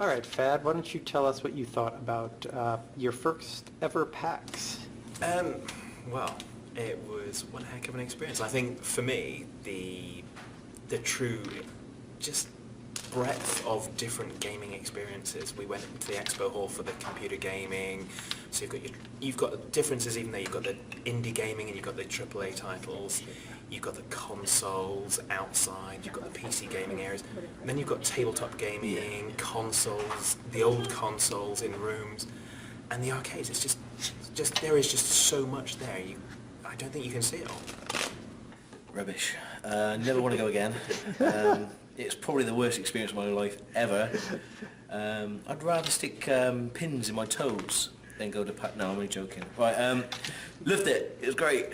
Alright, Fad, why don't you tell us what you thought about your first ever PAX? Well, it was one heck of an experience. I think for me, the true just breadth of different gaming experiences. We went into the expo hall for the computer gaming, so you've got differences even there. You've got the indie gaming and you've got the AAA titles. You've got the consoles outside, you've got the PC gaming areas, and then you've got tabletop gaming, consoles, the old consoles in rooms, and the arcades. It's just there is just so much there. I don't think you can see it all. Rubbish. Never want to go again. It's probably the worst experience of my life ever. I'd rather stick pins in my toes than go to PAX. No, I'm only joking. Right, loved it. It was great.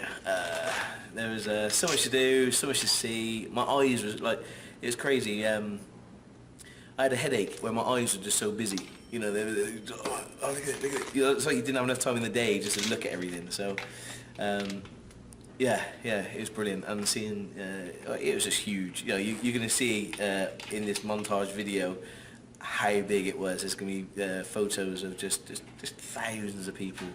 There was so much to do, so much to see. My eyes was like, it was crazy. I had a headache where my eyes were just so busy. You know, look at it. You know, it's like you didn't have enough time in the day just to look at everything. So, yeah, it was brilliant. And seeing, it was just huge. You know, you're going to see in this montage video how big it was. There's going to be photos of just thousands of people.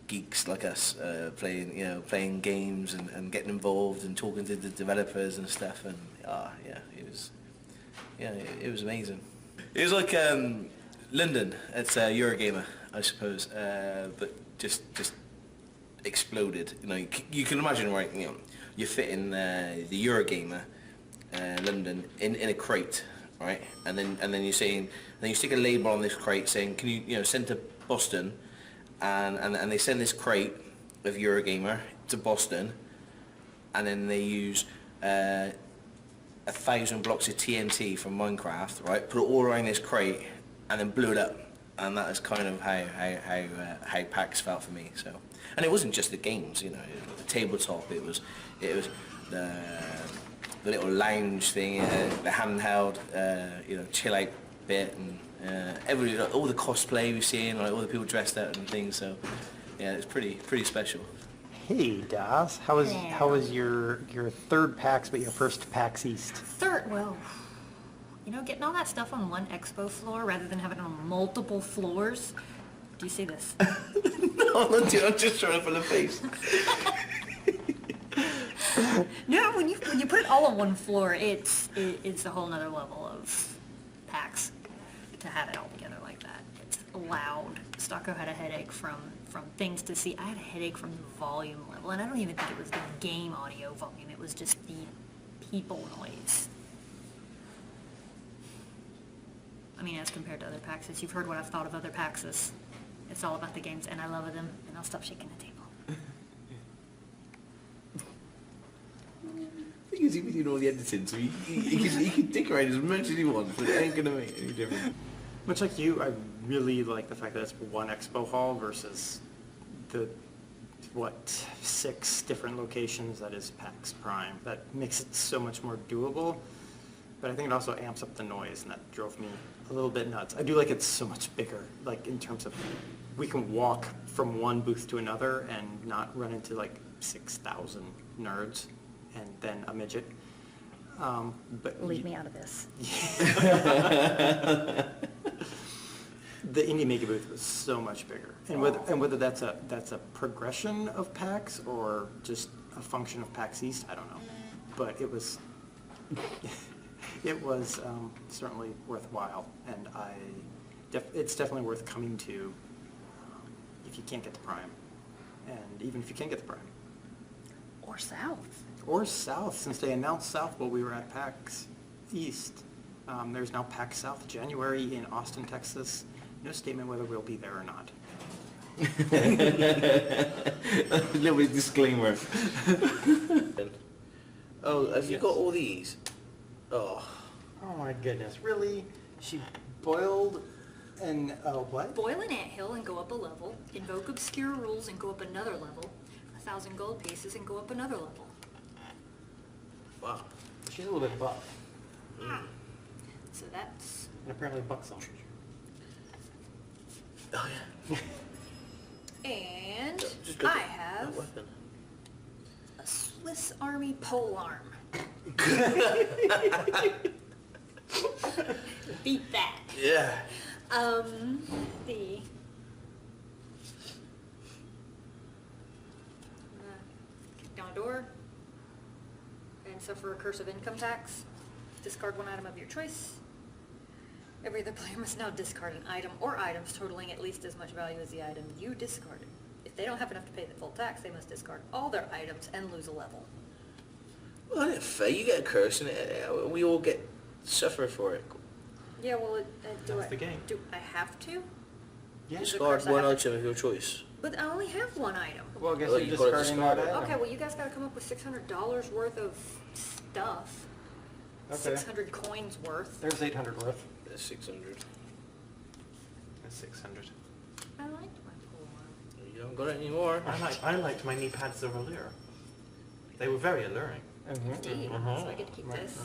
Geeks like us playing games and getting involved and talking to the developers and stuff, and it was amazing. It was like London at Eurogamer, I suppose, but just exploded. You know, you can imagine, right? You know, you're fitting the Eurogamer London in a crate, right? And then you stick a label on this crate saying, can you send to Boston. And they send this crate of Eurogamer to Boston, and then they use 1,000 blocks of TNT from Minecraft, right? Put it all around this crate, and then blew it up. And that is kind of how PAX felt for me. So, and it wasn't just the games, you know, it was the tabletop. It was the little lounge thing, the handheld, chill out bit, and all the cosplay we've seen, like all the people dressed out and things. So yeah, it's pretty special. Hey Das, how was your third PAX, but your first PAX East? Well, getting all that stuff on one expo floor rather than having it on multiple floors. Do you see this? No, I'm just trying to fill a face. No, when you put it all on one floor, it's a whole nother level of PAX to have it all together like that. It's loud. Stocko had a headache from things to see. I had a headache from the volume level, and I don't even think it was the game audio volume. It was just the people noise. I mean, as compared to other PAXs, you've heard what I've thought of other PAXs. It's all about the games, and I love them, and I'll stop shaking the table. The thing is, he was doing all the editing, so he can dick around as much as he wants, but it ain't gonna make any difference. Much like you, I really like the fact that it's one expo hall versus the 6 different locations that is PAX Prime. That makes it so much more doable, but I think it also amps up the noise, and that drove me a little bit nuts. I do like it's so much bigger, like in terms of we can walk from one booth to another and not run into like 6,000 nerds and then a midget. But leave me out of this. The indie maker booth was so much bigger, and whether that's a progression of PAX or just a function of PAX East, I don't know. But it was certainly worthwhile, and it's definitely worth coming to if you can't get the Prime, and even if you can get the Prime. Or South, since they announced South while we were at PAX East. There's now PAX South, January in Austin, Texas. No statement whether we'll be there or not. A little bit of disclaimer. Oh, have you got all these? Oh my goodness, really? She boiled an, what? Boil an anthill and go up a level, invoke obscure rules and go up another level, 1,000 gold pieces and go up another level. Wow. She's a little bit buff. So that's... And apparently buxom. Oh yeah. And I have a Swiss Army pole arm. beat that. Yeah. The kick down a door and suffer a curse of income tax. Discard one item of your choice. Every other player must now discard an item or items totaling at least as much value as the item you discarded. If they don't have enough to pay the full tax, they must discard all their items and lose a level. Well, isn't it fair? You get a curse and we all get suffer for it. Yeah, well, That's the game. Do I have to? Yeah. Is it Discard curse I one have to- item of your choice. But I only have one item. Well, I guess Well, you're you've gotta discarding that discard it. item. Okay, well, you guys gotta come up with $600 worth of stuff. Okay. 600 coins worth. There's 800 worth. There's 600. That's 600. I liked my pool one. You haven't got it anymore. I liked my knee pads earlier. They were very alluring. Indeed, Mhm. so I get to keep Right. this.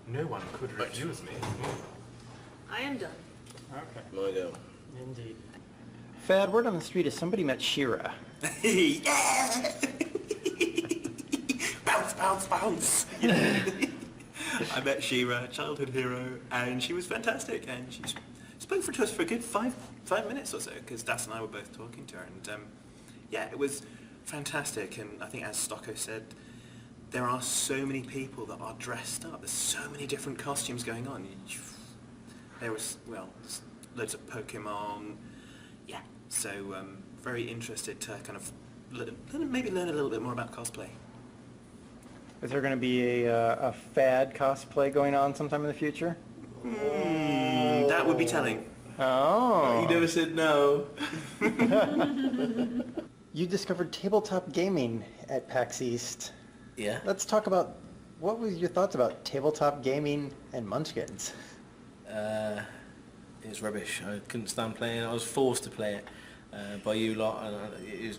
No one could refuse me. I am done. Okay. My go. Indeed. Fad, word on the street is somebody met Shira. Yeah! Bounce, bounce, bounce! I met Shira, childhood hero, and she was fantastic. And she spoke to us for a good five minutes or so, because Das and I were both talking to her. And yeah, it was fantastic. And I think, as Stocko said, there are so many people that are dressed up. There's so many different costumes going on. There was, well, loads of Pokemon. Yeah, so very interested to kind of maybe learn a little bit more about cosplay. Is there going to be a Fad cosplay going on sometime in the future? That would be telling. Oh. You never said no. You discovered tabletop gaming at PAX East. Yeah. Let's talk about, what was your thoughts about tabletop gaming and Munchkins? It was rubbish. I couldn't stand playing it. I was forced to play it by you lot. And it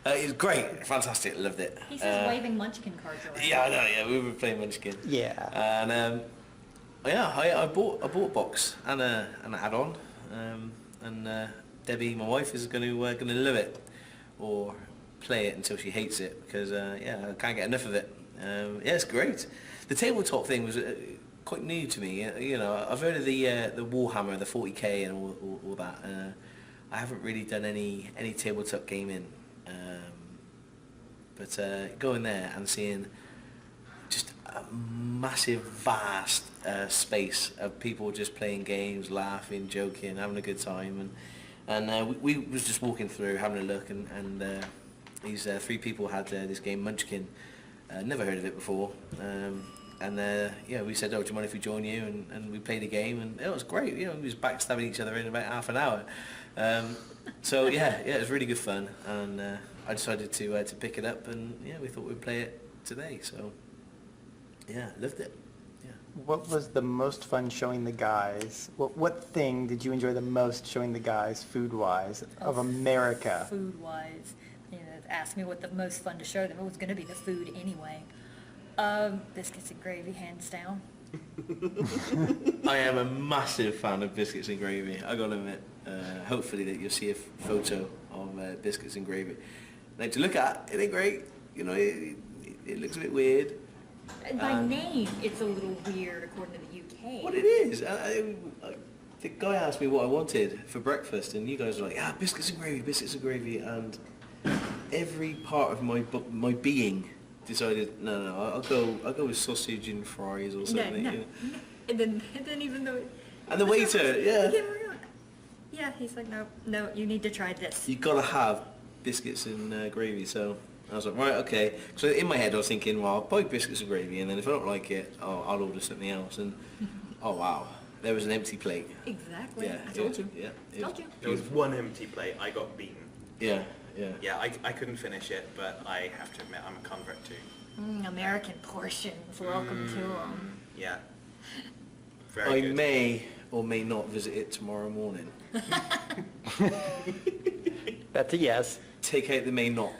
was great. Fantastic. Loved it. He says waving Munchkin cards around. Yeah, I know. Yeah, we were playing Munchkin. Yeah. And yeah, I bought a box and an add-on, and Debbie, my wife, is gonna love it, or play it until she hates it, because yeah, I can't get enough of it. Yeah, it's great. The tabletop thing was quite new to me. You know, I've heard of the Warhammer, the 40k, and all that. I haven't really done any tabletop gaming, but going there and seeing just a massive, vast space of people just playing games, laughing, joking, having a good time, and we was just walking through, having a look, and these three people had this game Munchkin. Never heard of it before, and yeah, we said, oh, do you mind if we join you? And we played a game, and it was great. You know, we was backstabbing each other in about half an hour. So yeah, it was really good fun, and I decided to pick it up, and yeah, we thought we'd play it today. So yeah, loved it. Yeah. What was the most fun showing the guys? What thing did you enjoy the most showing the guys, food-wise, of America? Food-wise, you know, asked me what the most fun to show them. It was going to be the food anyway. Biscuits and gravy, hands down. I am a massive fan of biscuits and gravy. I gotta admit. Hopefully that you'll see a photo of biscuits and gravy. Like to look at, it ain't great. You know, it looks a bit weird. By name, it's a little weird according to the UK. What it is, the guy asked me what I wanted for breakfast, and you guys were like, biscuits and gravy, and every part of my being decided, no, I'll go with sausage and fries or something. No. You know? And then even though... And the waiter, yeah. Yeah, he's like, no, you need to try this. You gotta have biscuits and gravy. So I was like, right, okay. So in my head I was thinking, well, I'll buy biscuits and gravy, and then if I don't like it, I'll order something else. And oh wow, there was an empty plate. Exactly. Yeah, I told you. Yeah, Told you. There was one empty plate. I got beaten. yeah. Yeah, I couldn't finish it, but I have to admit I'm a convert too. American portions, welcome to them. Yeah. I Very good. may or may not visit it tomorrow morning. That's a yes. Take out the may not.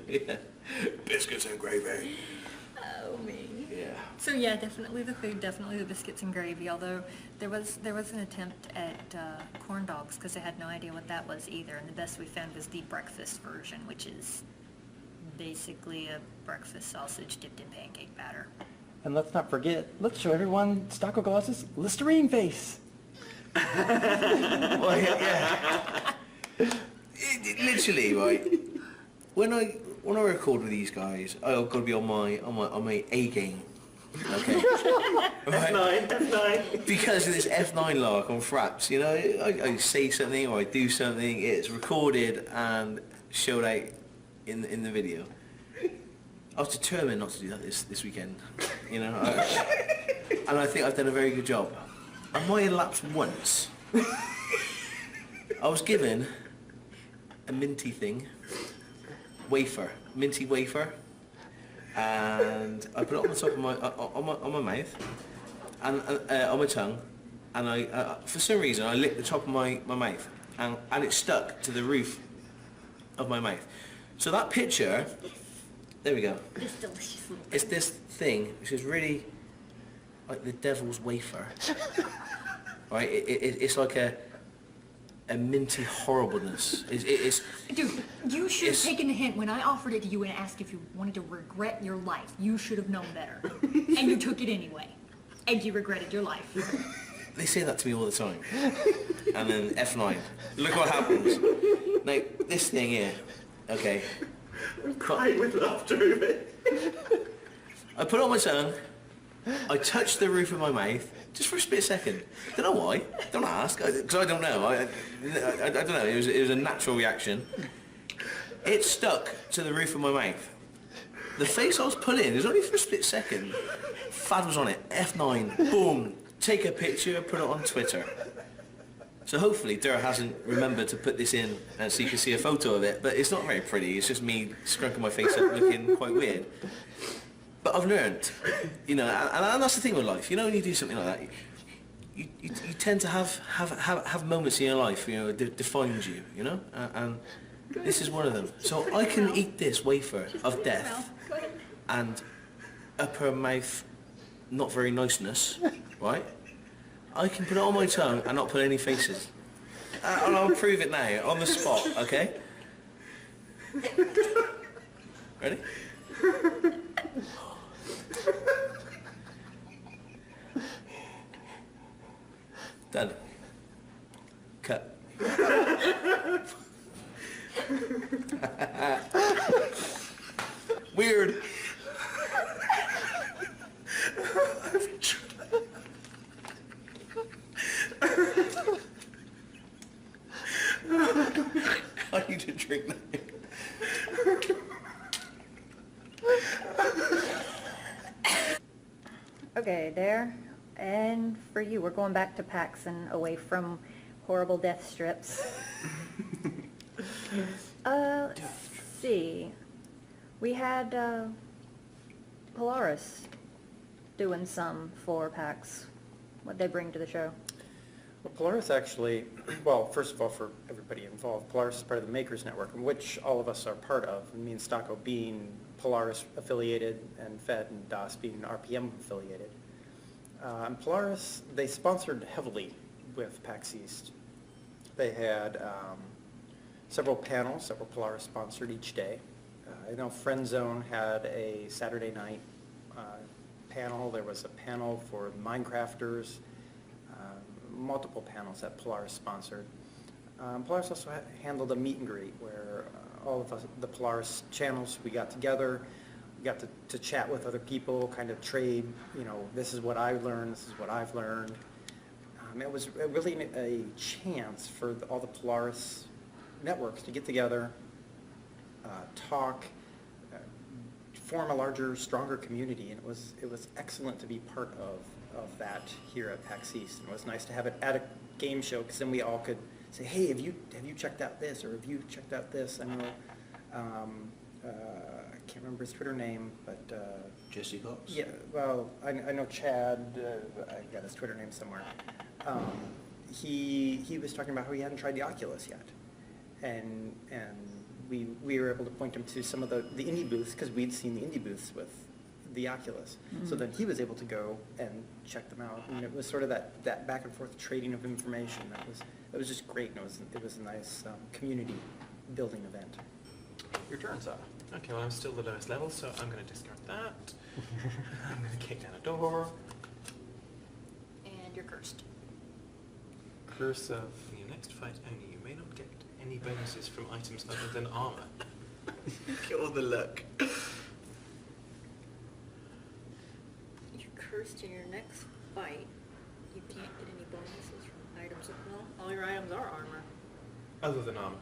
Yeah. Biscuits and gravy. Oh, me. Yeah. So yeah, definitely the food, definitely the biscuits and gravy, although there was an attempt at corn dogs, because I had no idea what that was either, and the best we found was the breakfast version, which is basically a breakfast sausage dipped in pancake batter. And let's not forget, let's show everyone Stocko Gloss's Listerine face. Well, yeah. Literally, right. When I record with these guys, I've got to be on my A game. Okay. Right? F9. Because of this F9 lark on Fraps, you know, I say something or I do something, it's recorded and showed out in the video. I was determined not to do that this weekend, you know, and I think I've done a very good job. I might have lapsed once. I was given a minty thing, minty wafer, and I put it on the top of my on my mouth and on my tongue, and I for some reason I licked the top of my mouth, and it stuck to the roof of my mouth. So that picture, there we go. This delicious little It's this thing which is really like the devil's wafer, right? It's like a minty horribleness. It's Dude, you should have It's- taken the hint when I offered it to you and asked if you wanted to regret your life. You should have known better. And you took it anyway. And you regretted your life. They say that to me all the time. And then F9. Look what happens. Now, this thing here, okay. Crying with laughter of it. I put it on my tongue. I touched the roof of my mouth just for a split second. Don't know why. Don't ask, because I don't know. I don't know. It was a natural reaction. It stuck to the roof of my mouth. The face I was putting in, it was only for a split second. Fad was on it. F9. Boom. Take a picture. Put it on Twitter. So hopefully Der hasn't remembered to put this in, so you can see a photo of it. But it's not very pretty. It's just me scrunking my face up, looking quite weird. But I've learned, you know, and that's the thing with life. You know, when you do something like that, you tend to have moments in your life, you know, that defines you, you know, and this is one of them. So I can eat this wafer of death and upper mouth not very niceness, right? I can put it on my tongue and not put any faces. And I'll prove it now, on the spot, okay? Ready? Done. Cut. Weird. I need a drink now. Okay, there. And for you, we're going back to PAX and away from horrible death strips. Let's see. We had Polaris doing some for PAX. What'd they bring to the show? Well, Polaris actually, well, first of all, for everybody involved, Polaris is part of the Makers Network, which all of us are part of. Me and Stocko being Polaris affiliated, and Fed and DOS being RPM affiliated. And Polaris, they sponsored heavily with PAX East. They had several panels that were Polaris sponsored each day. I know Friend Zone had a Saturday night panel. There was a panel for Minecrafters, multiple panels that Polaris sponsored. Polaris also handled a meet and greet where all of us, the Polaris channels, we got together, we got to chat with other people, kind of trade, you know, this is what I learned, this is what I've learned. It was really a chance for all the Polaris networks to get together, talk, form a larger, stronger community, and it was excellent to be part of that here at PAX East. And it was nice to have it at a game show, because then we all could say, hey, have you checked out this, or have you checked out this? I know, I can't remember his Twitter name, but Jesse Cox? yeah, well, I know Chad, I got his Twitter name somewhere. He was talking about how he hadn't tried the Oculus yet, and we were able to point him to some of the indie booths, because we'd seen the indie booths with the Oculus. So then he was able to go and check them out, and it was sort of that back and forth trading of information. That was just great, and it was a nice community building event. Your turn, Sal. Okay, well I'm still the lowest level, so I'm going to discard that. I'm going to kick down a door. And you're cursed. Curse of... For your next fight only, you may not get any bonuses from items other than armor. Get all the luck. You're cursed in your next fight. You can't get any bonuses from items. Well, all your items are armor. Other than armor.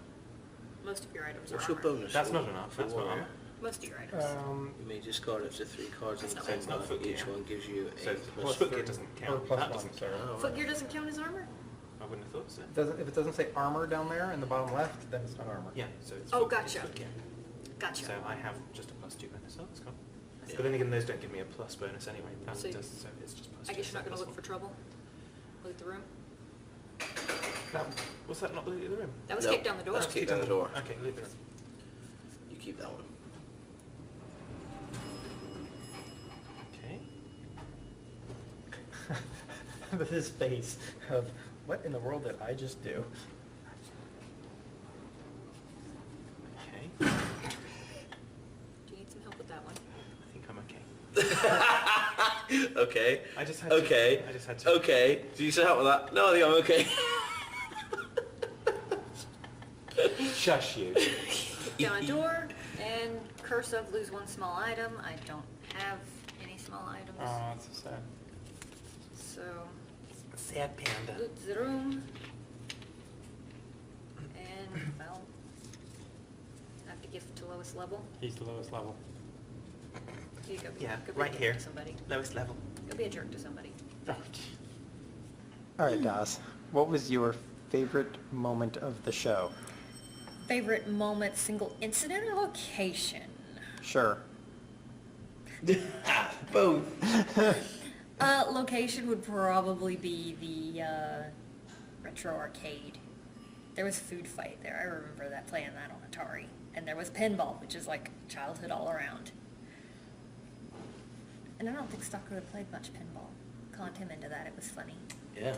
Most of your items What's are your armor. bonus? That's for- not enough, for that's not warrior? armor. Most of your items. You may discard up to 3 cards in That's the not- it's not combat. footgear. Each one gives you So a plus footgear doesn't count. Or plus That one, doesn't sorry. count. Oh, right. Footgear doesn't count as armor? I wouldn't have thought so. If it doesn't say armor down there in the bottom left, then it's not armor. Yeah, so it's Oh, foot- it's gotcha. footgear. Gotcha. So I have just a +2 bonus. Oh, that's cool. But then again, those don't give me a plus bonus anyway. That So- does, so it's just +2. I guess you're not so gonna look for +1. trouble? Loot the room? Was that not loot in the room? That was Nope, kicked down the door. that's kicked down the door. Okay, loot the room. You keep that one. Okay. His face of, what in the world did I just do? Okay. Do you need some help with that one? I think I'm okay. Okay. I just had Okay. to. I just had to. Okay. Do you need help with that? No, I think I'm okay. Shush you. Kick down a door, and curse of lose 1 small item. I don't have any small items. Oh, that's so sad. So, Sad panda. loot the room. And, well, I have to give to lowest level. He's the lowest level. You go be, Yeah, go be right a dick here. to somebody. Lowest level. Go be a jerk to somebody. All right, Das. What was your favorite moment of the show? Favorite moment, single incident, or location? Sure. Both. Location would probably be the retro arcade. There was Food Fight there. I remember that, playing that on Atari. And there was pinball, which is like childhood all around. And I don't think Stalker had played much pinball. Conned him into that. It was funny. Yeah.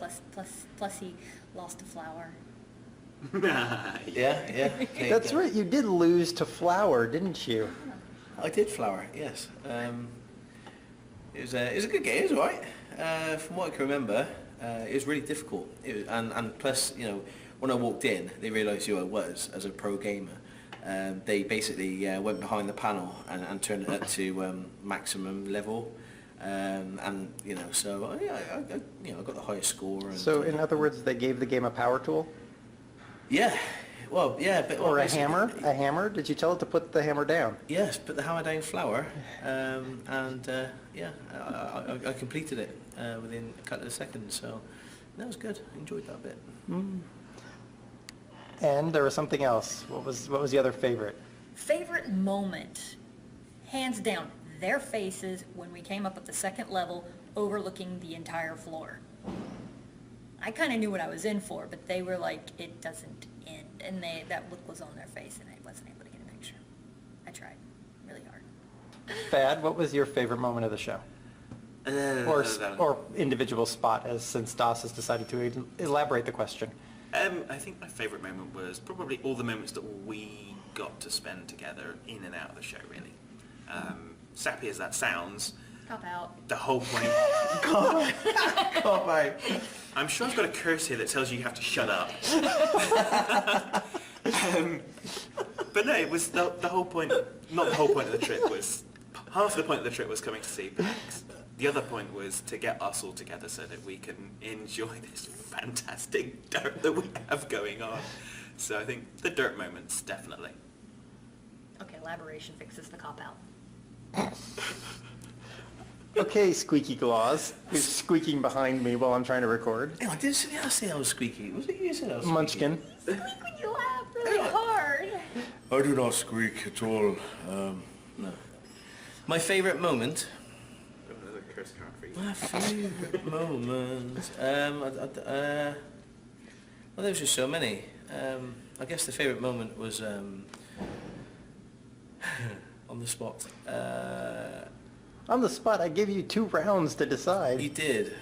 Plus he lost a flower. Yeah. That's right. You did lose to Flower, didn't you? I did flower, yes. It was a good game, it was alright. From what I can remember, it was really difficult. And plus, you know, when I walked in, they realised who I was as a pro gamer. They basically went behind the panel and turned it up to maximum level. And, you know, so I got the highest score. And, So, in other words, they gave the game a power tool? yeah, well, yeah. But, Or a basically- hammer? A hammer? Did you tell it to put the hammer down? Yes, put the hammer down flour, and I completed it within a couple of seconds, so that was good. Enjoyed that bit. And there was something else. What was the other favorite? Favorite moment, hands down, their faces when we came up at the second level overlooking the entire floor. I kind of knew what I was in for, but they were like, it doesn't end. And that look was on their face, and I wasn't able to get a picture. I tried really hard. Thad, what was your favorite moment of the show? Or individual spot, since Das has decided to elaborate the question. I think my favourite moment was probably all the moments that we got to spend together in and out of the show, really. Sappy as that sounds, Cop out. the whole point... Oh my. I'm sure I've got a curse here that tells you have to shut up. But no, it was the whole point, not the whole point of the trip was, half the point of the trip was coming to see PAX. The other point was to get us all together so that we can enjoy this fantastic dirt that we have going on. So I think the dirt moments, definitely. Okay, elaboration fixes the cop out. Okay, Squeaky Claus, who's squeaking behind me while I'm trying to record. Hang on, did I say I was squeaky? Was it you who said I was Munchkin. When you laugh really hard. I do not squeak at all. No. My favourite moment? Another curse card for you. My favourite moment? Well, there was just so many. I guess the favourite moment was on the spot. On the spot, I gave you 2 rounds to decide. You did,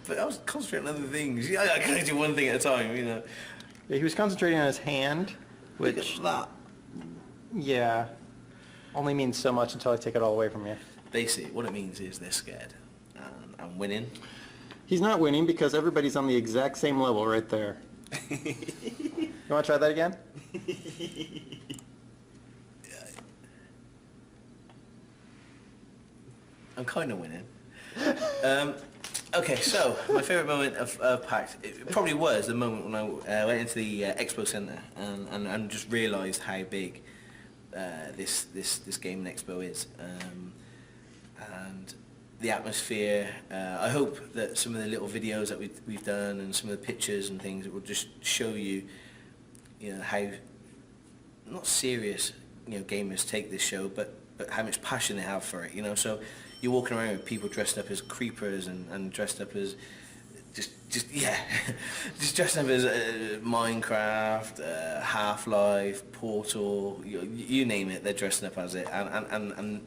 but I was concentrating on other things. Yeah, I can only do one thing at a time, you know. He was concentrating on his hand, Look which, at that. yeah. only means so much until I take it all away from you. Basically, what it means is they're scared. And I'm winning. He's not winning because everybody's on the exact same level right there. You want to try that again? I'm kind of winning. Okay, so my favourite moment of PAX, it probably was the moment when I went into the Expo Centre and just realised how big this gaming expo is. And the atmosphere, I hope that some of the little videos that we've done and some of the pictures and things will just show you, how not serious, gamers take this show, but how much passion they have for it, so you're walking around with people dressed up as creepers and dressed up as just dressed up as Minecraft, Half-Life, Portal, you name it, they're dressing up as it, and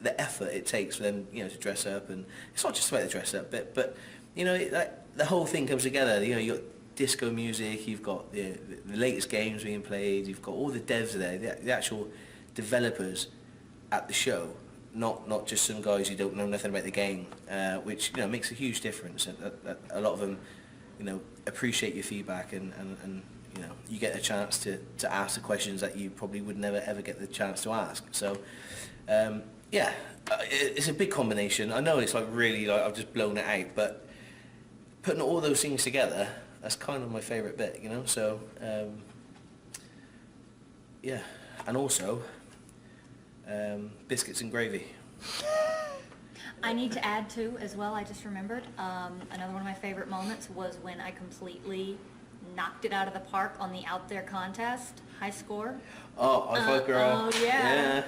the effort it takes for them, to dress up, and it's not just about the dress up bit, but the whole thing comes together. You got disco music, you've got the latest games being played, you've got all the devs there, the actual developers at the show, not just some guys who don't know nothing about the game, which makes a huge difference. A lot of them, appreciate your feedback, and you get a chance to ask the questions that you probably would never ever get the chance to ask. So. Yeah, it's a big combination. I know it's really I've just blown it out, but putting all those things together, that's kind of my favourite bit, So, yeah, and also biscuits and gravy. I need to add too, as well, I just remembered, another one of my favorite moments was when I completely knocked it out of the park on the Out There contest, high score. Oh, I fuck girl. Oh, yeah.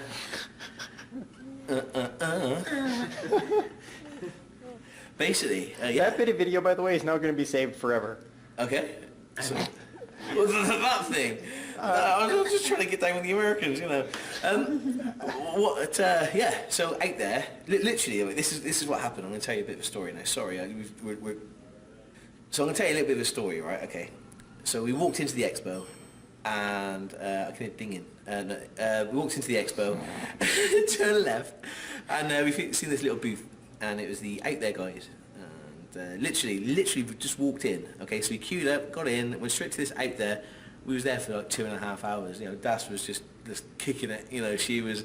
Basically, That bit of video, by the way, is now going to be saved forever. Okay. So, well, that thing. I was just trying to get down with the Americans, Yeah. So out there, literally, this is what happened. I'm going to tell you a bit of a story now. Sorry, so I'm going to tell you a little bit of a story, right? Okay. So we walked into the expo, and I can hear dinging. We walked into the expo, turned left, and we've seen this little booth, and it was the Out There guys. And literally we just walked in. Okay, so we queued up, got in, went straight to this Out There. We was there for like 2.5 hours. Das was just kicking it. She was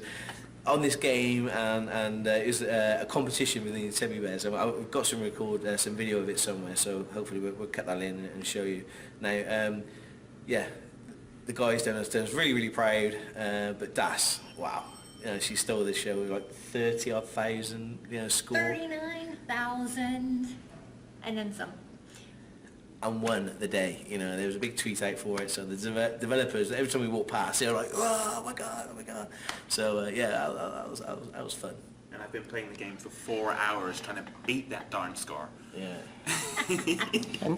on this game, and it was a competition within the TebbyBears. I've got some some video of it somewhere, so hopefully we'll cut that in and show you. Now, yeah. The guys downstairs really, really proud, but Das, wow, she stole the show with like 30-odd thousand, score. 39,000, and then some. And won the day, there was a big tweet out for it, so the developers, every time we walk past, they were like, oh my god. So yeah, that was fun. And I've been playing the game for 4 hours trying to beat that darn score. Yeah.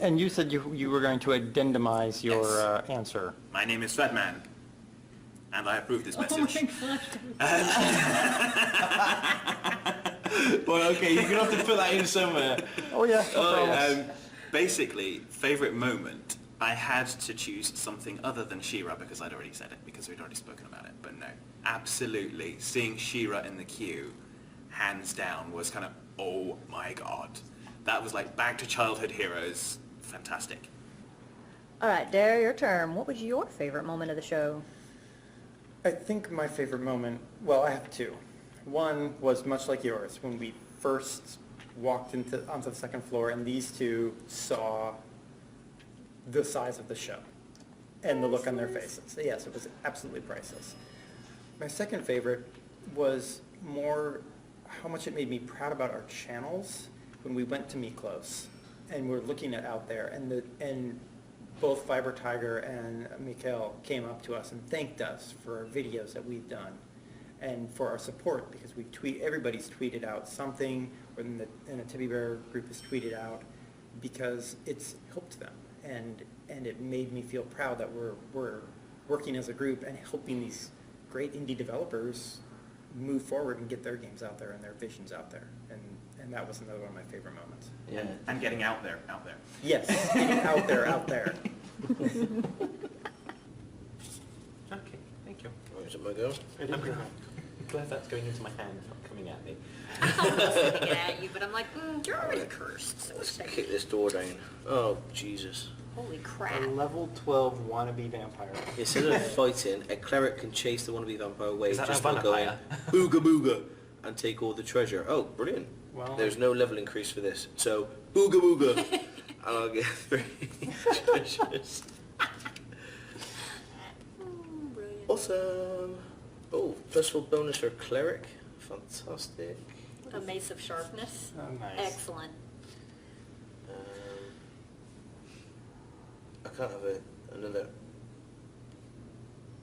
And you said you were going to addendamize your Yes. answer. My name is Fedman, and I approve this message. Well, okay, you're gonna have to put that in somewhere. Oh yeah, no problems. Basically, favourite moment, I had to choose something other than She-Ra because I'd already said it, because we'd already spoken about it. But no, absolutely, seeing She-Ra in the queue, hands down, was kind of, oh my god. That was like back to childhood heroes. Fantastic. All right, Dare, your turn. What was your favorite moment of the show? I think my favorite moment, well, I have two. One was much like yours, when we first walked onto the second floor and these two saw the size of the show and the look on their faces. Yes, it was absolutely priceless. My second favorite was more how much it made me proud about our channels when we went to Miklos and we're looking at Out There, and both Fiber Tiger and Mikhail came up to us and thanked us for our videos that we've done and for our support, because everybody's tweeted out something, or in a TebbyBear group has tweeted out, because it's helped them, and it made me feel proud that we're working as a group and helping these great indie developers move forward and get their games out there and their visions out there, and that was another one of my favorite moments. Yeah. And getting out there. Yes, getting out there. Okay, thank you. Is it my go? I'm good. glad that's going into my hand, not coming at me. I'm not sending it at you, but I'm like, you're already cursed. So Let's send kick it. this door down. Oh, Jesus. Holy crap. A level 12 wannabe vampire. Instead of fighting, a cleric can chase the wannabe vampire away Is that just a by going, vampire? booga booga, and take all the treasure. Oh, brilliant. Well- There's no level increase for this. So, booga booga, and I'll get 3 treasures. Brilliant. Awesome. Oh, +4 bonus for cleric. Fantastic. A mace of sharpness. Oh, nice. Excellent. I can't have another...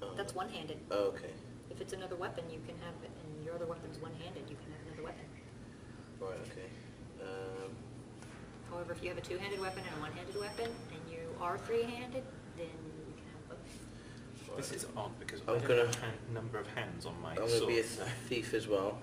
Oh. That's one-handed. Oh, okay. If it's another weapon, you can have it, and your other weapon's one-handed, you can have another weapon. Right, okay. However, if you have a two-handed weapon and a one-handed weapon, and you are three-handed, then you can have both. This is odd because I'm I don't gonna- have number of hands on my I'm going to be a sword. thief as well.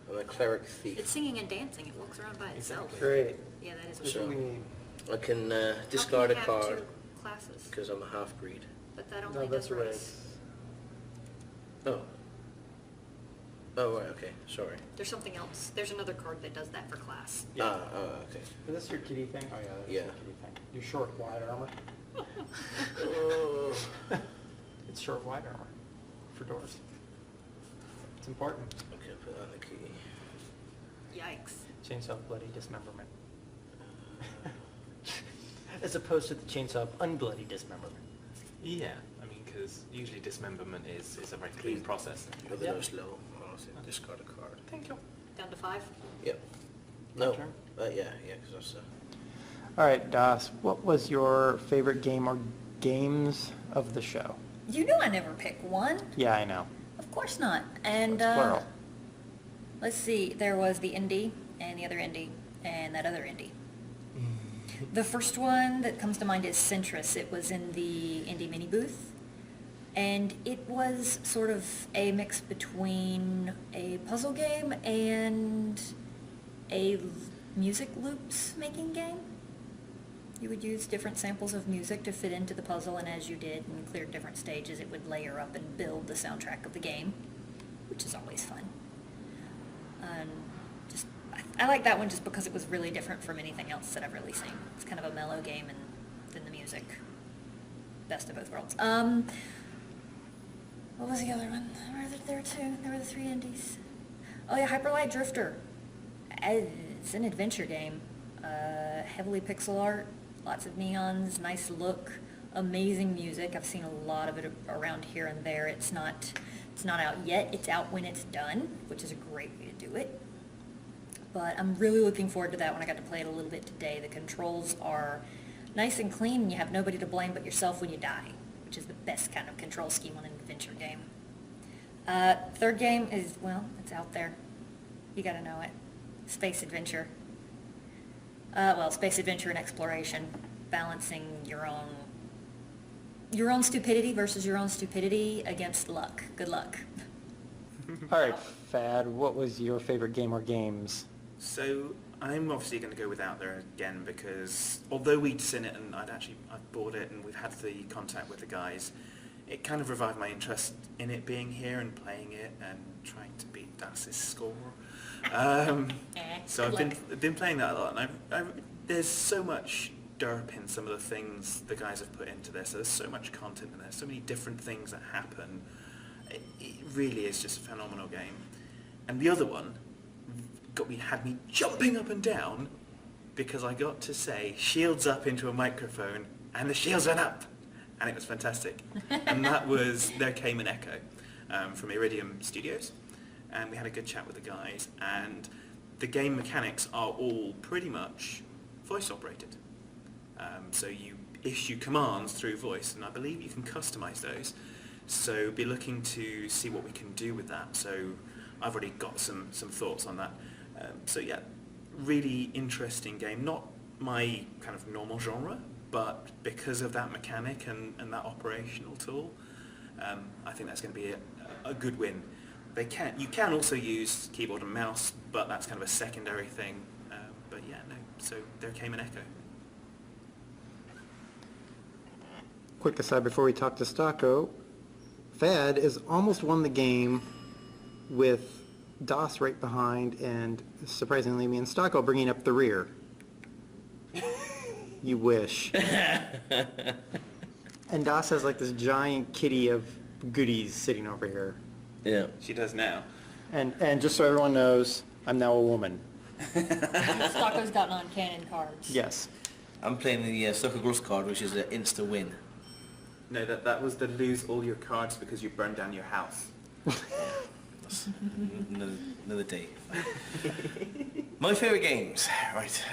I'm a cleric thief. It's singing and dancing, it walks around by itself. Exactly. Great. Yeah, that is That's what what So- we need. I can How discard a can you have card two classes? because I'm a half-breed. But that No, only that's does right. race. Oh. Oh, right, okay, sorry. There's something else. There's another card that does that for class. Yeah. Okay. Is this your kitty thing? Oh, yeah, that's Yeah. your kitty thing. Your short, wide armor. Oh. It's short, wide armor for doors. It's important. Okay, put that in the key. Yikes. Chainsaw of bloody dismemberment. As opposed to the chainsaw of unbloody dismemberment. Yeah, I mean, because usually dismemberment is a very clean process. You're the Yep. lowest level. Honestly, discard a card. Thank you. Down to 5? Yep. No. turn? Yeah, because that's... All right, Das, what was your favorite game or games of the show? You know I never pick one. Yeah, I know. Of course not. And, It's plural. let's see, there was the indie, and the other indie, and that other indie. The first one that comes to mind is Centris. It was in the indie mini booth, and it was sort of a mix between a puzzle game and a music loops making game. You would use different samples of music to fit into the puzzle, and as you did and cleared different stages, it would layer up and build the soundtrack of the game, which is always fun. I like that one just because it was really different from anything else that I've really seen. It's kind of a mellow game, and then the music, best of both worlds. What was the other one? There were two. There were the 3 indies. Oh yeah, Hyperlight Drifter. It's an adventure game. Heavily pixel art, lots of neons, nice look, amazing music. I've seen a lot of it around here and there. It's not out yet. It's out when it's done, which is a great way to do it. But I'm really looking forward to that when I got to play it a little bit today. The controls are nice and clean, and you have nobody to blame but yourself when you die, which is the best kind of control scheme on an adventure game. Third game is, well, it's out there. You gotta know it. Space adventure. Space adventure and exploration. Balancing your own stupidity versus your own stupidity against luck. Good luck. All right, Fad, what was your favorite game or games? So I'm obviously going to go with Out There again because although we'd seen it and I'd bought it and we've had the contact with the guys, it kind of revived my interest in it being here and playing it and trying to beat Das's score. So I've been playing that a lot, and there's so much derp in some of the things the guys have put into this. There's so much content in there, so many different things that happen. It really is just a phenomenal game. And the other one had me jumping up and down because I got to say shields up into a microphone and the shields went up, and it was fantastic. And that was There Came an Echo from Iridium Studios, and we had a good chat with the guys, and the game mechanics are all pretty much voice operated. So you issue commands through voice, and I believe you can customize those. So be looking to see what we can do with that. So I've already got some thoughts on that. So yeah, really interesting game. Not my kind of normal genre, but because of that mechanic and that operational tool, I think that's going to be a good win. You can also use keyboard and mouse, but that's kind of a secondary thing. But yeah, no. So There Came an Echo. Quick aside before we talk to Stocko, Fad has almost won the game with DOS right behind, and surprisingly, me and Stocko bringing up the rear. You wish. And DOS has like this giant kitty of goodies sitting over here. Yeah. She does now. And just so everyone knows, I'm now a woman. Stocko's got non-canon cards. Yes. I'm playing the Stocker Gross card, which is an insta win. No, that was to lose all your cards because you burned down your house. That's another day. My favourite games, right?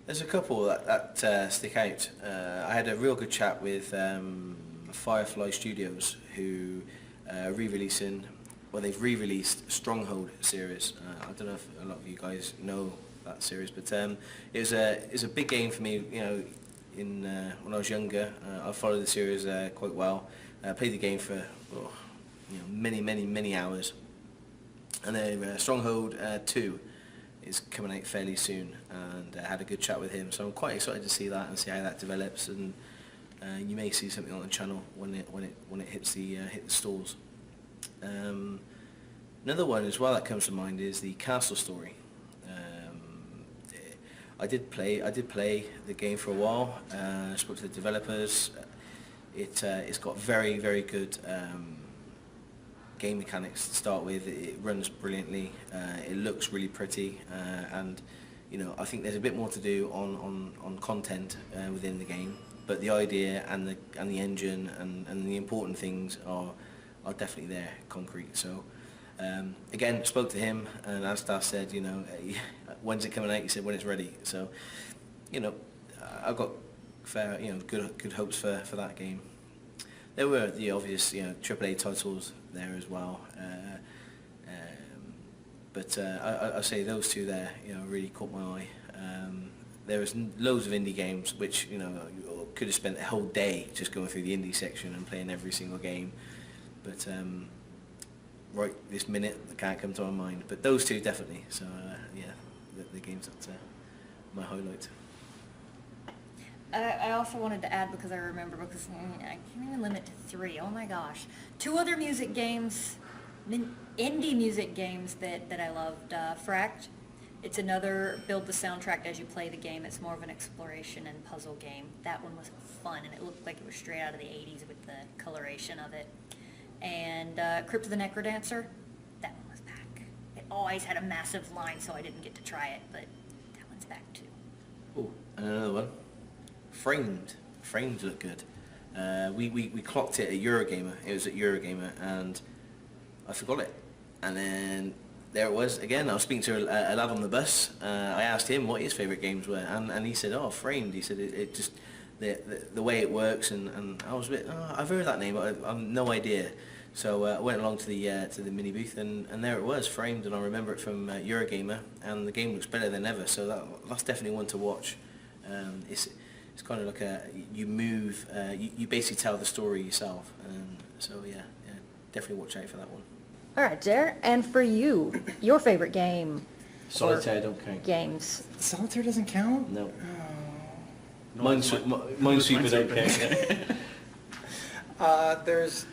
There's a couple that stick out. I had a real good chat with Firefly Studios, who re-releasing. Well, they've re-released Stronghold series. I don't know if a lot of you guys know that series, but it was a big game for me. You know, when I was younger, I followed the series quite well. I played the game for many hours. And then Stronghold 2 is coming out fairly soon, and I had a good chat with him. So I'm quite excited to see that and see how that develops. And you may see something on the channel when it hits the stores. Another one as well that comes to mind is the Castle Story. I did play the game for a while. I spoke to the developers. It's got very, very good game mechanics to start with. It runs brilliantly. It looks really pretty, and I think there's a bit more to do on content within the game. But the idea and the engine and the important things are definitely there, concrete. So again, spoke to him, and as Stas said, when's it coming out? He said when it's ready. So I've got fair, good hopes for that game. There were the obvious, AAA titles there as well, but I say those two there, really caught my eye. There was loads of indie games which could have spent a whole day just going through the indie section and playing every single game, but right this minute I can't come to my mind. But those two definitely. So the games that my highlight. I also wanted to add, because I remember, because I can't even limit to 3. Oh my gosh. 2 other music games, indie music games that I loved. Fracked. It's another build the soundtrack as you play the game. It's more of an exploration and puzzle game. That one was fun, and it looked like it was straight out of the 80s with the coloration of it. And Crypt of the Necrodancer, that one was back. It always had a massive line, so I didn't get to try it, but that one's back too. Oh, and another one. Framed look good. We clocked it at Eurogamer. It was at Eurogamer, and I forgot it. And then there it was again. I was speaking to a lad on the bus. I asked him what his favourite games were, and he said, "Oh, Framed." He said it just the way it works, and I was a bit. Oh, I've heard that name, but I've no idea. So I went along to the mini booth, and there it was, Framed, and I remember it from Eurogamer, and the game looks better than ever. So that's definitely one to watch. It's kind of like you move, you basically tell the story yourself. So yeah, definitely watch out for that one. All right, Der, and for you, your favorite game? Solitaire don't count. Games. Solitaire doesn't count? No. Oh. Minesweeper don't count. There's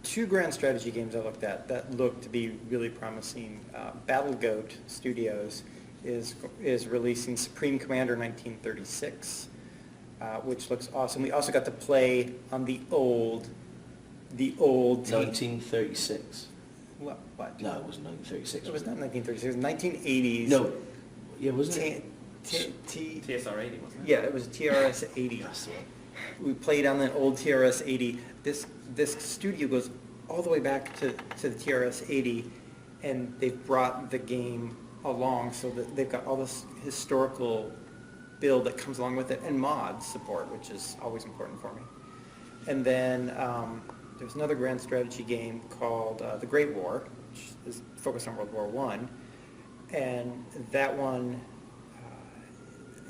2 grand strategy games I looked at that look to be really promising. Battle Goat Studios is releasing Supreme Commander 1936, which looks awesome. We also got to play on the old 1936. What? No, it wasn't 1936. It was not 1936. It was 1980s. No. Yeah, wasn't it? TSR-80, wasn't it? Yeah, it was TRS-80. That's the one. We played on the old TRS-80. This studio goes all the way back to the TRS-80, and they've brought the game along so that they've got all this historical build that comes along with it, and mod support, which is always important for me. And then there's another grand strategy game called The Great War, which is focused on World War I, and that one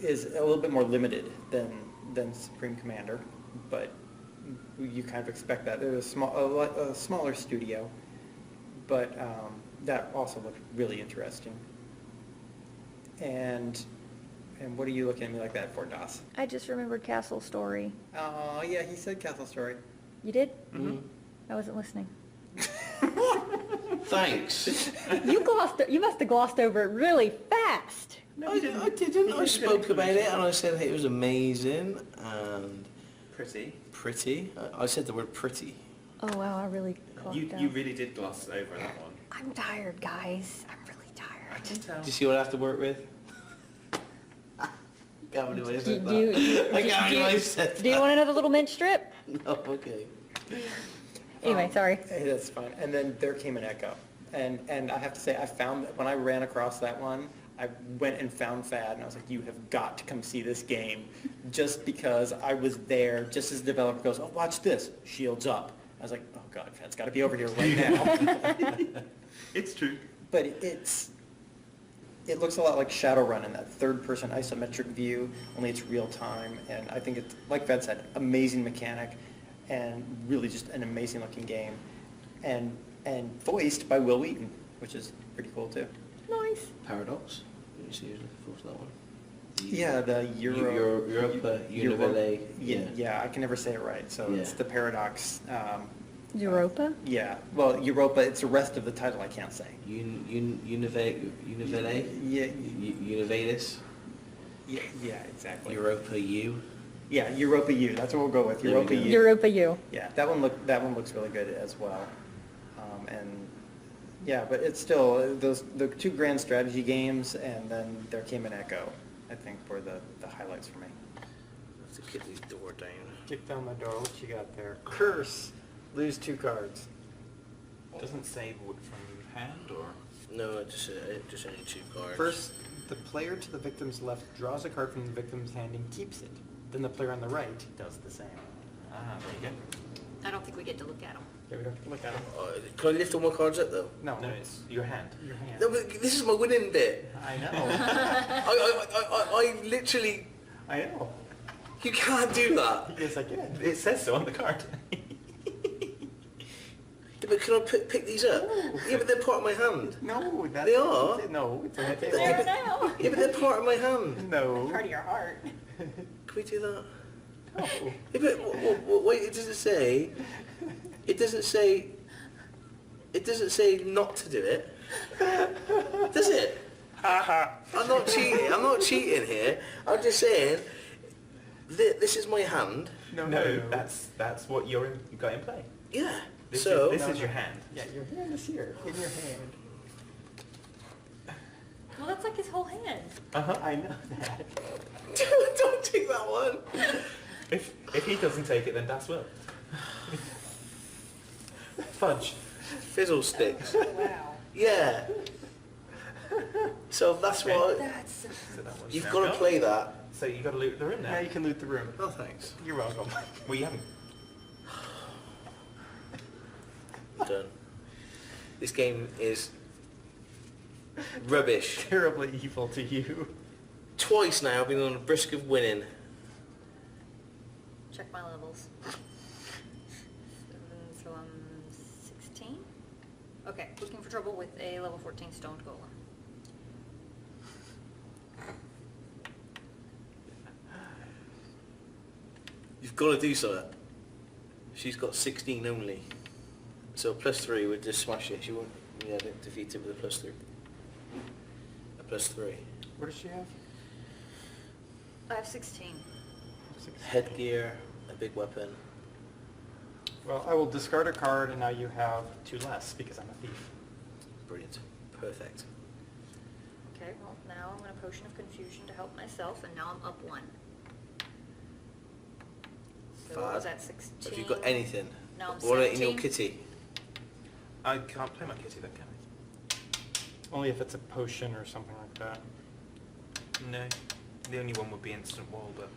is a little bit more limited than Supreme Commander, but you kind of expect that. There's a smaller studio, but that also looked really interesting. And what are you looking at me like that for, Das? I just remembered Castle Story. Oh, yeah, he said Castle Story. You did? Mm-hmm. I wasn't listening. Thanks. You must have glossed over it really fast. I didn't. I spoke about it and I said it was amazing and pretty. I said the word pretty. Oh wow, I really clocked You out. really did gloss over that one. I'm tired, guys. I'm really tired. Do you see what I have to work with? Can't believe I Do, said do, you- that. do, I can't believe I said do you want another little mint strip? that. No, okay. Anyway, sorry. Hey, that's fine. And then there came an echo. And I have to say, I found, when I ran across that one, I went and found Fad, and I was like, you have got to come see this game. Just because I was there, just as the developer goes, oh, watch this, shields up. I was like, oh God, Fad's got to be over here right now. It's true. But it looks a lot like Shadowrun in that third-person isometric view, only it's real time. And I think it's, like Fed said, amazing mechanic, and really just an amazing-looking game. And voiced by Will Wheaton, which is pretty cool too. Nice. Paradox. You see who's looking forward to that one? Yeah, the Europa Univale. Yeah, I can never say it right, so it's Yeah. the Paradox. Europa? Yeah, well, Europa, it's the rest of the title I can't say. Univale? Yeah, Univalis? yeah, exactly. Europa U? Yeah, Europa U, that's what we'll go with, There we Europa go. U. Europa U. Yeah, that one looks really good as well. And yeah, but it's still, the two grand strategy games, and then there came an Echo, I think, were the highlights for me. Have to kick this door down. Kick down the door, what you got there? Curse, lose 2 cards. Doesn't save wood from hand or? No, I just only 2 cards. First, the player to the victim's left draws a card from the victim's hand and keeps it. Then the player on the right does the same. Ah, there you go. I don't think we get to look at them. Yeah, we don't have to look at them. Can I lift all my cards up though? No, No, it's your hand. your hand. No, but this is my winning bit. I know. I literally, I know. you can't do that. Yes, I can. It says so on the card. Yeah, but can I pick these up? Yeah, but they're part of my hand. No, that's... They are? No, it's on the There table. now. Yeah, but they're part of my hand. No. Part of your heart. Can we do that? No. Yeah, but wait, it doesn't say. It doesn't say. It doesn't say not to do it. Does it? I'm not cheating. I'm not cheating here. I'm just saying. This is my hand. No, that's what you got in play. Yeah. This So. is your hand. Yeah, your hand is here, in your hand. Well, that's like his whole hand. Uh-huh. I know that. Don't take that one. If he doesn't take it, then Das will. Fudge. Fizzle sticks. Wow. Yeah. So that's what. That's... So that one's You've now got to gone. play that. So you got to loot the room now. Now you can loot the room. Oh, thanks. You're welcome. Well, you haven't. Done. This game is rubbish. Terribly evil to you. Twice now I've been on the brisk of winning. Check my levels. So I'm 16? Okay, looking for trouble with a level 14 stoned golem. You've got to do something. She's got 16 only. So +3 would just smash it. She won't defeat it with a +3. A +3. What does she have? I have 16. Headgear, a big weapon. Well, I will discard a card, and now you have 2 less, because I'm a thief. Brilliant. Perfect. Okay, well, now I'm going to Potion of Confusion to help myself, and now I'm up 1. So what was Fad. that, 16? Have you got anything? No, I'm What about in your 17. kitty? I can't play my kitty then, can I? Only if it's a potion or something like that. No. The only one would be instant wall, but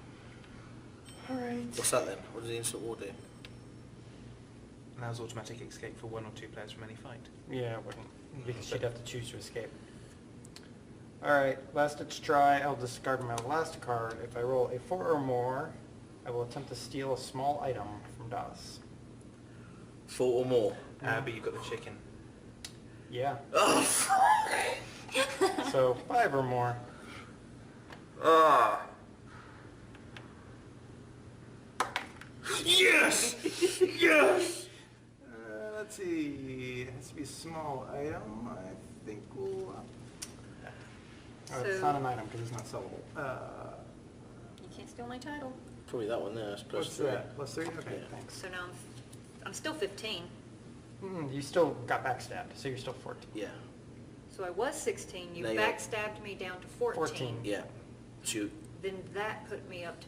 Alright. What's that then? What does the instant war do? allows automatic escape for 1 or 2 players from any fight. Yeah, it wouldn't, because she'd have to choose to escape. Alright, last ditch try, I'll discard my last card. If I roll a 4 or more, I will attempt to steal a small item from Das. 4 or more. But you've got the chicken. Yeah, Oh, fuck! so 5 or more. Ah! Yes! Yes! Let's see, it has to be a small item, I think we'll, oh, it's So- not an item because it's not sellable. You can't steal my title. Probably that one there, that's plus What's 3. that, plus 3? Okay, Yeah. thanks. So now I'm still 15. You still got backstabbed, so you're still 14. Yeah, So I was 16, you Now you're- backstabbed me down to 14. 14. yeah. Shoot. Then that put me up to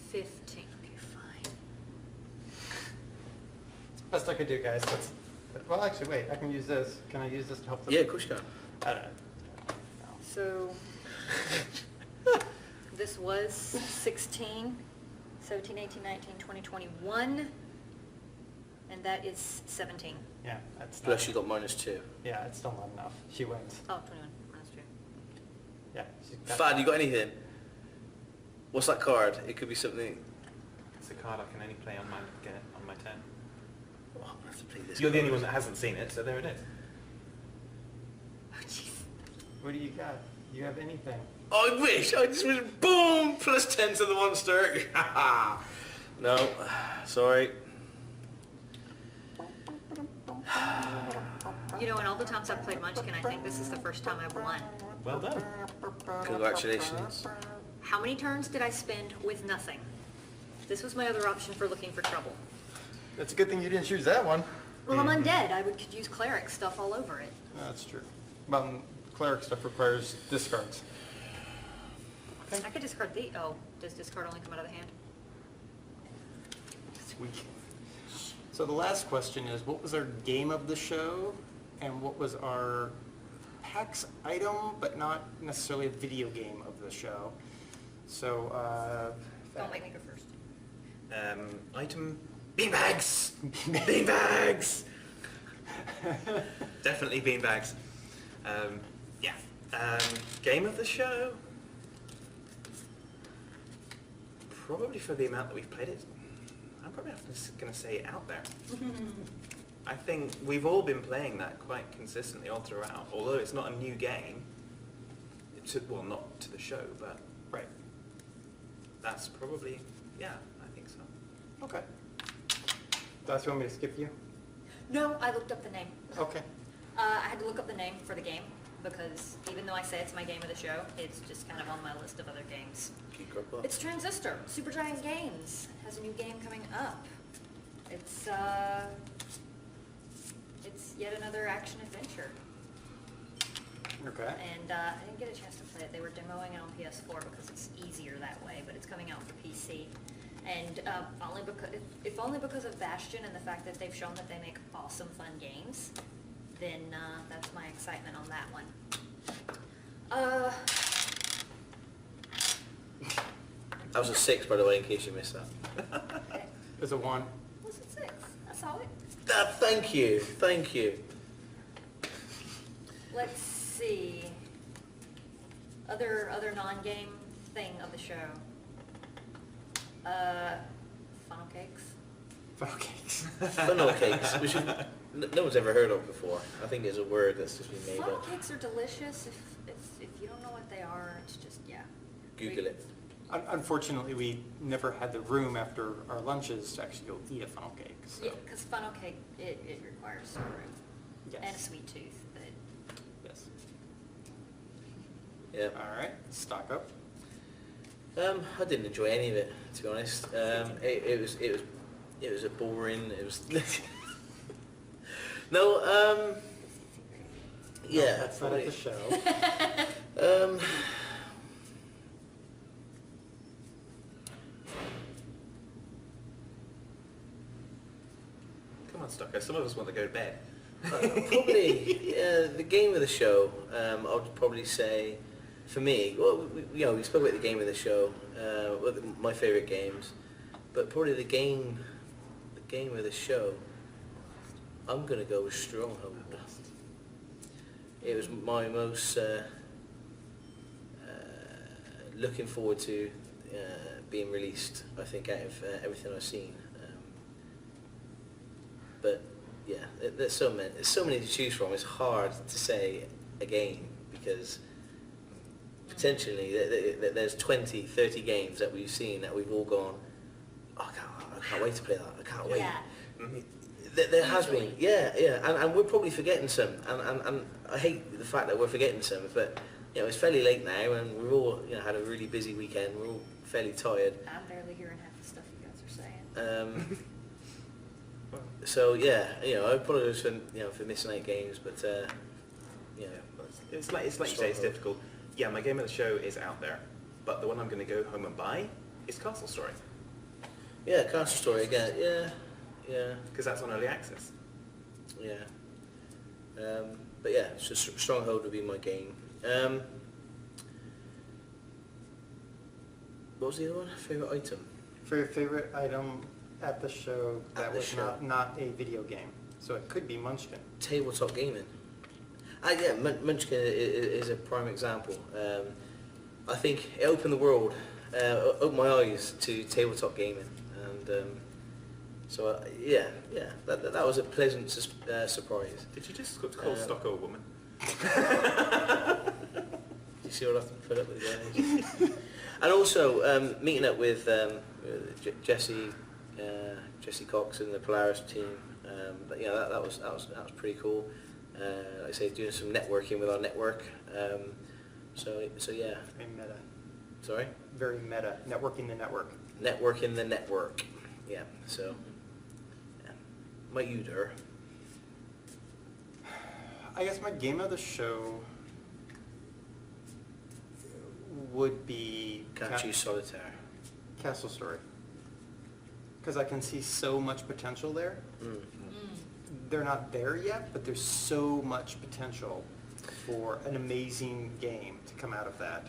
15. Okay, fine. Best I could do, guys. Well, actually, wait, I can use this. Can I use this to help them? Yeah, of course you can. I don't know. So this was 16, 17, 18, 19, 20, 21, and that is 17. Yeah, that's not, Plus you got -2. yeah, it's still not enough. She wins. Oh, 21, that's true. Yeah. she's got- Fad, you got anything? What's that card? It could be something... It's a card I can only play on my turn. Oh, I'm gonna have to play this You're the card. only one that hasn't seen it, so there it is. Oh, jeez. What do you got? Do you have anything? I wish! I just was boom! +10 to the monster! No, sorry. You know, in all the times I've played Munchkin, I think this is the first time I've won. Well done. Congratulations. How many turns did I spend with nothing? This was my other option for looking for trouble. It's a good thing you didn't choose that one. Well, I'm undead. I could use cleric stuff all over it. That's true. Well, cleric stuff requires discards. I could discard the, oh, does discard only come out of the hand? Sweet. So the last question is, what was our game of the show, and what was our PAX item, but not necessarily a video game of the show? So, Don't make me go first. Item beanbags. Beanbags. Definitely beanbags. Yeah. Game of the show. Probably for the amount that we've played it, I'm probably going to say Out There. I think we've all been playing that quite consistently all throughout, although it's not a new game. Well, not to the show, but right. that's probably, yeah, I think so. Okay. Does you want me to skip you? No, I looked up the name. Okay. I had to look up the name for the game because even though I say it's my game of the show, it's just kind of on my list of other games. It's Transistor. Supergiant Games has a new game coming up. It's yet another action adventure. Okay. And I didn't get a chance to play it. They were demoing it on PS4 because it's easier that way, but it's coming out for PC. And if only because of Bastion and the fact that they've shown that they make awesome, fun games, then that's my excitement on that one. That was a 6, by the way, in case you missed that. Okay. It's a 1. What's it 6? That's all it. Thank you, thank you. Let's see. Other non-game thing of the show. Funnel cakes. Funnel cakes. Funnel cakes, which no one's ever heard of before. I think it's a word that's just been made Funnel up. cakes are delicious. If you don't know what they are, it's just, yeah. Google it. Unfortunately, we never had the room after our lunches to actually go eat a funnel cake. So. Yeah, because funnel cake, it requires some room. Yes. And a sweet tooth. But Yes. Yeah. All right. Stock up. I didn't enjoy any of it, to be honest. It was a boring. It was. No. Yeah. No, that's not at the show. Come on, Stucker, some of us want to go to bed. Probably, yeah, the game of the show. I would probably say, for me, well, we spoke about the game of the show, my favourite games, but probably the game of the show. I'm gonna go with Stronghold. It was my most looking forward to being released. I think out of everything I've seen. But yeah, there's so many to choose from. It's hard to say a game because potentially there's 20, 30 games that we've seen that we've all gone, oh, I can't wait to play that. I can't wait. yeah. There has been, Easily. yeah, and we're probably forgetting some, and I hate the fact that we're forgetting some, but it's fairly late now, and we've all had a really busy weekend. We're all fairly tired. I'm barely hearing half the stuff you guys are saying. So yeah, I apologise for missing 8 games, but It's like you say, it's Stronghold. difficult. Yeah, my game of the show is out there, but the one I'm going to go home and buy is Castle Story, yeah, Castle Story again, yeah, because that's on early access. yeah. But yeah, so Stronghold would be my game. What was the other one? Favourite item? For your favorite item at the show At that the was show. not a video game. So it could be Munchkin. Tabletop gaming. Yeah, Munchkin is a prime example. I think it opened the world, opened my eyes to tabletop gaming, and so yeah, that was a pleasant surprise. Did you just call stock a woman? You see what I have to put up with, guys. And also meeting up with Jesse Cox and the Polaris team. That was pretty cool. Like I say, doing some networking with our network. So yeah. Very meta. Sorry. Very meta. Networking the network. Networking the network. Yeah. So. Yeah. What you do? I guess my game of the show would be Can't choose solitaire. Castle Story. Because I can see so much potential there. Mm. They're not there yet, but there's so much potential for an amazing game to come out of that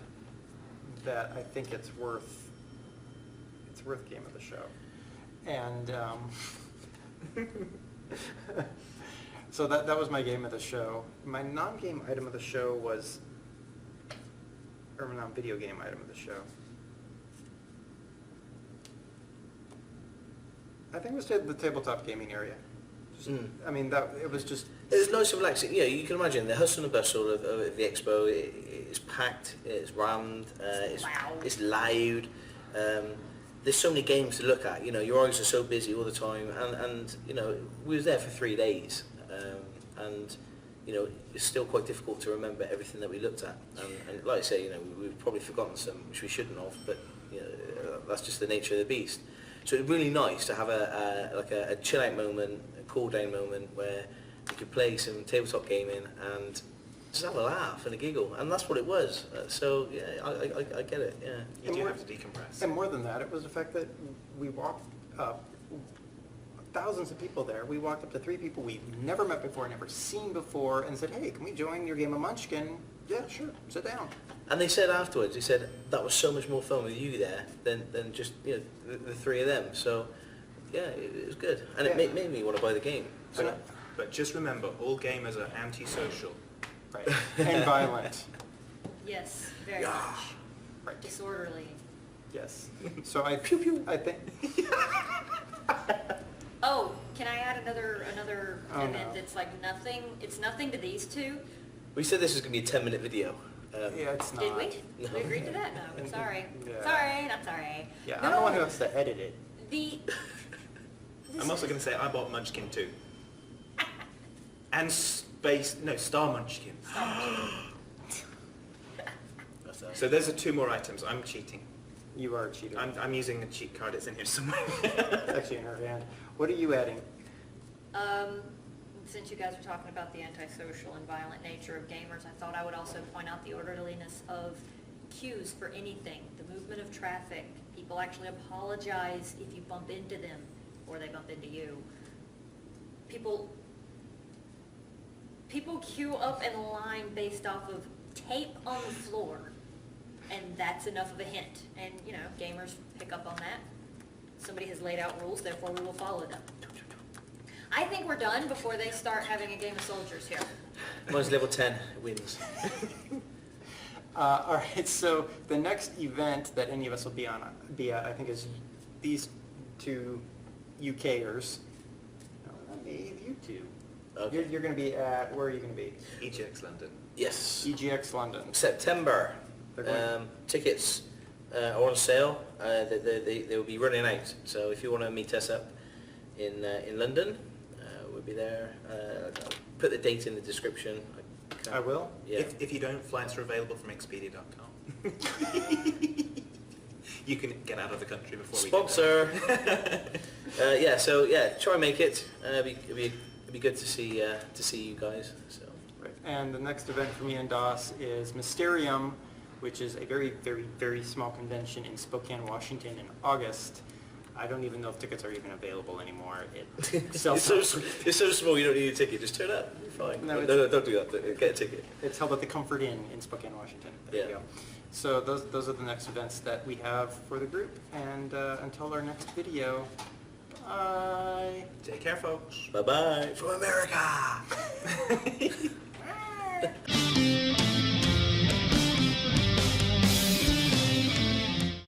I think it's worth game of the show. And so that was my game of the show. My non-game item of the show was, or non-video game item of the show. I think it was the tabletop gaming area. Just, I mean, it was just... It was nice and relaxing. You can imagine the hustle and bustle of the expo. It's packed, it's rammed, it's loud. There's so many games to look at. Your eyes are so busy all the time, and we was there for 3 days, and it's still quite difficult to remember everything that we looked at. And like I say, we've probably forgotten some, which we shouldn't have, but that's just the nature of the beast. So it's really nice to have a chill out moment, a cool down moment where you could play some tabletop gaming and just have a laugh and a giggle, and that's what it was. So yeah, I get it. Yeah. You do have to decompress. And more than that, it was the fact that we walked up, thousands of people there. We walked up to 3 people we've never met before, never seen before, and said, hey, can we join your game of Munchkin? Yeah, sure, sit down. And they said afterwards, that was so much more fun with you there than just the 3 of them. So yeah, it was good, and it made me want to buy the game. So But just remember, all gamers are antisocial. Right. And violent. Yes, very Yeah. much. Right. Disorderly. Yes. So I think... Oh, can I add another Oh, event no. that's like nothing, it's nothing to these two? we said this was going to be a 10-minute video. Yeah, it's not. Did we? No. We agreed to that? No, I'm sorry. Yeah. Sorry, not sorry. Yeah, No, I'm the one who has to edit it. The... I'm also going to say I bought Munchkin too. And Star Munchkin. So those are 2 more items. I'm cheating. You are cheating. I'm using a cheat card. It's in here somewhere. It's actually in her hand. What are you adding? Since you guys are talking about the antisocial and violent nature of gamers, I thought I would also point out the orderliness of queues for anything, the movement of traffic. People actually apologize if you bump into them or they bump into you. People queue up in line based off of tape on the floor, and that's enough of a hint. And, gamers pick up on that. Somebody has laid out rules, therefore we will follow them. I think we're done before they start having a game of soldiers here. Mine's level 10, it wins. All right, so the next event that any of us will be at, I think, is these 2 UKers. No, not me, you 2. Okay. You're going to be at, where are you going to be? EGX London. Yes. EGX London. September. They're going- Tickets are on sale. They will be running out. So if you want to meet us up in London, we'll be there. I'll put the date in the description. I will. Yeah. If you don't, flights are available from Expedia.com. You can get out of the country before we Sponsor. Try and make it. It'd be good to see you guys. So. Right. And the next event for me and DOS is Mysterium, which is a very, very, very small convention in Spokane, Washington in August. I don't even know if tickets are even available anymore. It sells It's so small you don't need a ticket. Just turn up. You're fine. No, No, don't do that. Get a ticket. It's held at the Comfort Inn in Spokane, Washington. There you Yeah. go. So those are the next events that we have for the group. And until our next video, bye. Take care, folks. Bye-bye. From America!